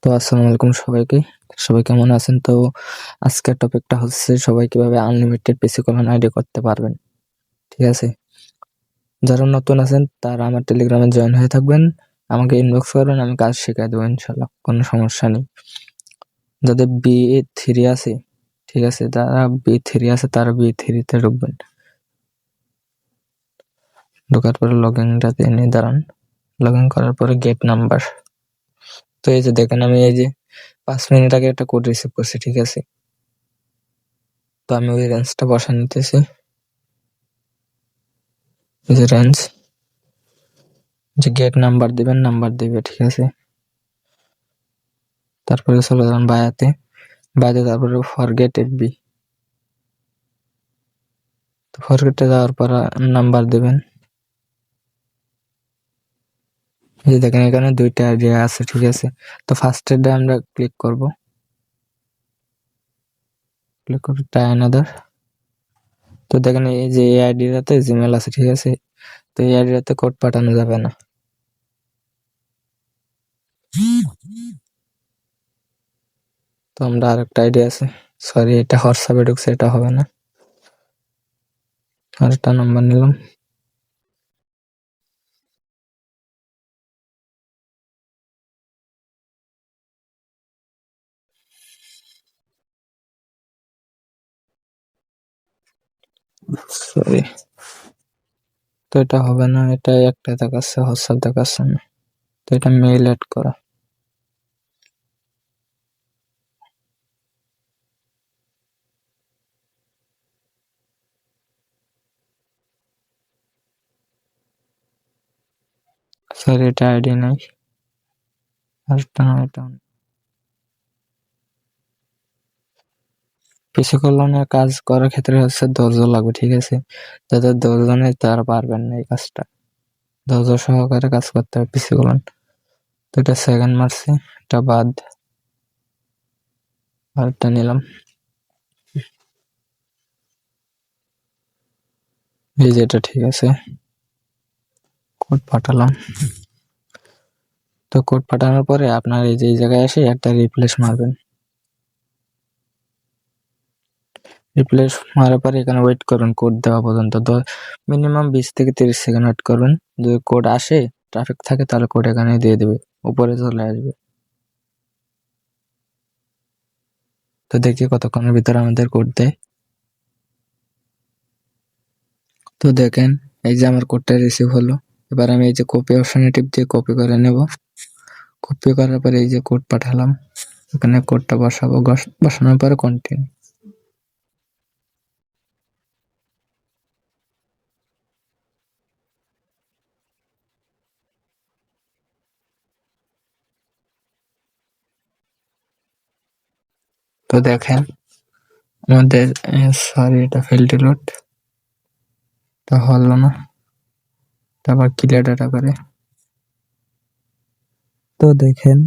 তো আসসালামু আলাইকুম সবাইকে। সবাই কেমন আছেন? তো আজকের টপিকটা হচ্ছে সবাই কিভাবে আনলিমিটেড পিসি কল্যাণ আইডি করতে পারবেন। ঠিক আছে? যারা নতুন আছেন তারা আমার টেলিগ্রামে জয়েন হয়ে থাকবেন। আমাকে ইনবক্স করবেন, আমি কাজ শিখাই দেবো ইনশাল্লাহ, কোনো সমস্যা নেই। যাদের BA3 আছে, ঠিক আছে, যারা B3 আছে তারা B3-তে ঢুকবেন। ঢোকার পরে লগইনটাতে এনে দাঁড়ান। লগইন করার পরে গেট নাম্বার। তো এই যে দেখেন, আমি এই যে 5 মিনিট আগে একটা কোড রিসিভ করছি, ঠিক আছে? তো আমি ওই রেঞ্জটা বসা নিতেছি। এই যে রেঞ্জ, যে গেট নাম্বার দিবেন, নাম্বার দিবে, ঠিক আছে? তারপরে চলে যাবেন বায়াতে, তারপরে ফরগেট এফবি। তো ফরগেটে যাওয়ার পর নাম্বার দিবেন। এই যে দেখেন এখানে 2টা আইডিয়া আছে, ঠিক আছে? তো ফার্স্ট এডে আমরা ক্লিক করব, ট্রাই অ্যানাদার। তো দেখেন এই যে এই আইডিটাতে জিমেল আছে, ঠিক আছে? তো এই আইডিটাতে কোড পাঠানো যাবে না। তো আমরা আরেকটা আইডিয়া আছে, সরি এটা হোয়াটসঅ্যাপে ঢুকছে, এটা হবে না। আরেকটা নাম্বার নিলাম। সরি, তো এটা হবে না, এটা একটা দেখাচ্ছে, হোয়াটসঅ্যাপ দেখাচ্ছে না। তো এটা মেইল অ্যাড করা। সরি এটা আইডি নাই, আরেকটা না, এটা পিসি কল্যাণের কাজ করার ক্ষেত্রে হচ্ছে ধৈর্য লাগবে, ঠিক আছে? যাদের ধৈর্য নেই তারা পারবেন না এই কাজটা। ধৈর্য সহকারে কাজ করতে হবে পিসি কল্যাণ। তো এটা সেকেন্ড মারছি, এটা বাদ, আরেকটা নিলাম। এই যে এটা ঠিক আছে, কোড পাঠালাম। তো কোড পাঠানোর পরে আপনার এই যে এই জায়গায় এসে একটা রিপ্লেস মারবেন। রিপ্লেস মারার পরে এখানে ওয়েট করুন কোড দেওয়া পর্যন্ত। মিনিমাম 20 থেকে 30 সেকেন্ড ওয়েট করুন। যদি কোড আসে, ট্রাফিক থাকে, তাহলে কোড এখানে দিয়ে দেবে, উপরে চলে আসবে। তো দেখি কতক্ষণের ভিতরে আমাদের কোড দেয়। তো দেখেন এই যে আমার কোডটা রিসিভ হলো। এবার আমি এই যে কপি অপশনে টিপ দিয়ে কপি করে নেব। কপি করার পরে এই যে কোড পাঠালাম, এখানে কোডটা বসাবো। বসানোর পরে কন্টিনিউ। তো দেখেন আমাদের, সরি এটা ফেল ডিলোড, তা হলো না। তারপর ক্লিয়ার ডাটা করে। তো দেখেন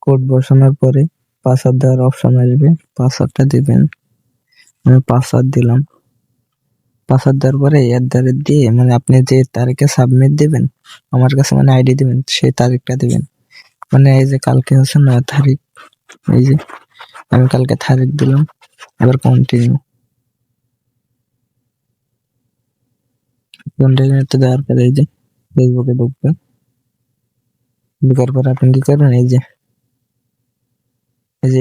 কোড বসানোর পরে পাসওয়ার্ড দেওয়ার অপশন আসবে, পাসওয়ার্ডটা দিবেন। আমি পাসওয়ার্ড দিলাম। পাসওয়ার্ড দেওয়ার পরে দিয়ে মানে আপনি যে তারিখে সাবমিট দিবেন, আমার কাছে মানে আইডি দিবেন, সেই তারিখটা দিবেন। মানে এই যে কালকে হচ্ছে 9 তারিখ, এই যে আমি কালকে তারিখ দিলাম। এবার কন্টিনিউ। কন্টিনিউতে দেওয়ার পরে এই যে ফেসবুকে ঢুকবে। ঢোকার পরে আপনি কি করবেন, এই যে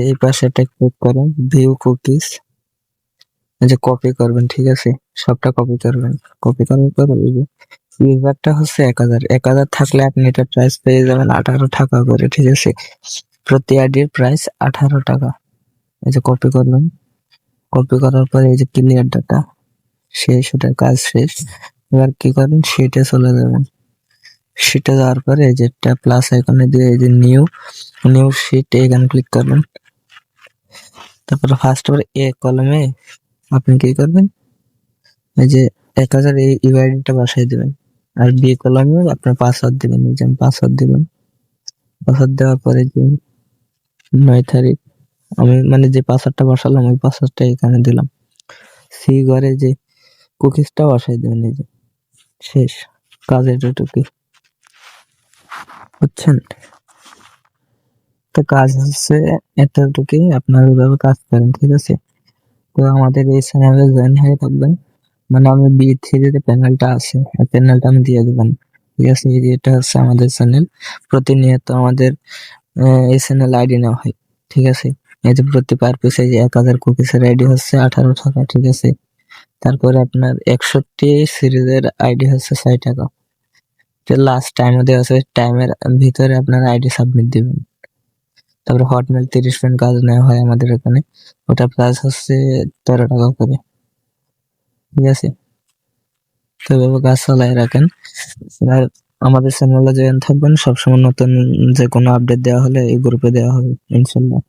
এই পাশে একটা ক্লিক করেন, ভিউ কুকিজ। এই যে কপি করবেন, ঠিক আছে? সবটা কপি করবেন। কপি করার পরে এই যে ইউজারটা হচ্ছে 1000, 1000 থাকলে আপনি এটা প্রাইস পেয়ে যাবেন 18 টাকা করে, ঠিক আছে? প্রতি আইডির প্রাইস 18 টাকা। এই যে কপি করলাম। কপি করার পরে এই যে ক্লিয়ার ডাটা, শেষ, ওটার কাজ শেষ। এবার কি করবেন, শিটে চলে যাবেন। শিটে যাওয়ার পরে এই যে প্লাস আইকনে দিয়ে এই যে নিউ শিট, এখানে ক্লিক করবেন। তারপরে ফার্স্ট এ কলমে আপনি কি করবেন, এই যে 1000 এই ইউআইডিটা বসাই দিবেন। আর বি কলমে আপনার পাসওয়ার্ড দিবেন, এই যে পাসওয়ার্ড দিবেন। পাসওয়ার্ড দেওয়ার পরে যে 9 তারিখ, আমি মানে যে পাসওয়ার্ডটা বসালাম ওই পাসওয়ার্ডটা এখানে দিলাম। সি ঘরে যে কুকিজটা বসাই দিবেন, এই যে শেষ, কাজ এতটুকুই। বুঝছেন? তো কাজ হচ্ছে এতটুকুই, আপনার ওইভাবে কাজ করেন, ঠিক আছে? তো আমাদের এই চ্যানেলে জয়েন হয়ে থাকবেন, মানে আমি বি3 প্যানেলটা আছে, প্যানেলটা আমি দিয়ে দিবেন, ঠিক আছে? এটা হচ্ছে আমাদের চ্যানেল, প্রতিনিয়ত আমাদের এই চ্যানেল আইডি নেওয়া হয়, ঠিক আছে? এই যে প্রতি পার পিছে যে 1000 কুকিজের আইডি হচ্ছে 18 টাকা, ঠিক আছে? তারপরে আপনার 61 সিরিজের আইডি হচ্ছে 6 টাকা। লাস্ট টাইমও দেওয়া আছে, টাইমের ভিতরে আপনার আইডি সাবমিট দিবেন। তারপরে হটমেল 30 পেন কাজ নেওয়া হয় আমাদের এখানে, ওটা প্রাইস হচ্ছে 13 টাকা করে, ঠিক আছে? তো এভাবে কাজ চালায় রাখেন। আর আমাদের চ্যানেলে জয়েন থাকবেন, সবসময় নতুন যে কোনো আপডেট দেওয়া হলে এই গ্রুপে দেওয়া হবে ইনশাল্লাহ।